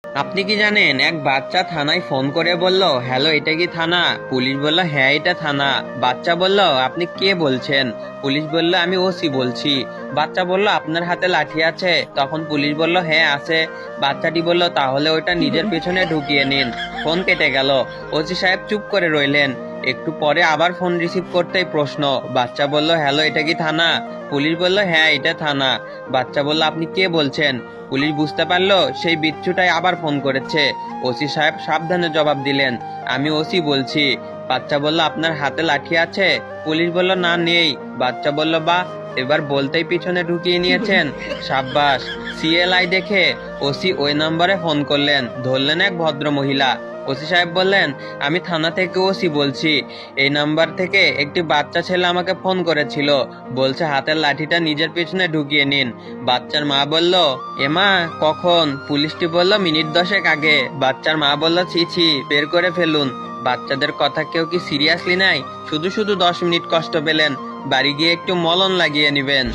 আপনি কি জানেন, এক বাচ্চা থানায় ফোন করে বলল, হ্যালো এটা কি থানা? পুলিশ বলল, হ্যাঁ এটা থানা। বাচ্চা বলল, আপনি কে বলছেন? পুলিশ বলল, আমি ওসি বলছি। বাচ্চা বলল, আপনার হাতে লাঠি আছে? তখন পুলিশ বলল, হ্যাঁ আছে। বাচ্চাটি বলল, তাহলে ওইটা নিজের পেছনে ঢুকিয়ে নিন। ফোন কেটে গেল। ওসি সাহেব চুপ করে রইলেন। একটু পরে আবার ফোন রিসিভ করতেই প্রশ্ন। বাচ্চা বলল, হ্যালো এটা কি থানা? পুলিশ বলল, হ্যাঁ এটা থানা। বাচ্চা বলল, আপনি কে বলছেন? পুলিশ বুঝতে পারলো সেই বিচ্ছুটাই আবার ফোন করেছে। ওসি সাহেব সাবধানে জবাব দিলেন, আমি ওসি বলছি। বাচ্চা বলল, আপনার হাতে লাঠি আছে? পুলিশ বলল, না নেই। বাচ্চা বলল, বাহ, এবার বলতেই পিছনে ঢুকিয়ে নিয়েছেন, সাব্বাস। সিএলআই দেখে ওসি ওই নম্বরে ফোন করলেন। ধরলেন এক ভদ্র মহিলা। ওসি সাহেব বললেন, আমি থানা থেকে ওসি বলছি। এই নাম্বার থেকে একটি বাচ্চা ছেলে আমাকে ফোন করেছিল, বলছে হাতের লাঠিটা নিজের পিছনে ঢুকিয়ে নিন। বাচ্চার মা বলল, এমা কখন? পুলিশটি বলল, মিনিট 10 আগে। বাচ্চার মা বলল, ছি ছি, বের করে ফেলুন। বাচ্চাদের কথা কেউ কি সিরিয়াসলি নাই? শুধু শুধু 10 মিনিট কষ্ট পেলেন, বাড়ি গিয়ে একটু মলম লাগিয়ে নিবেন।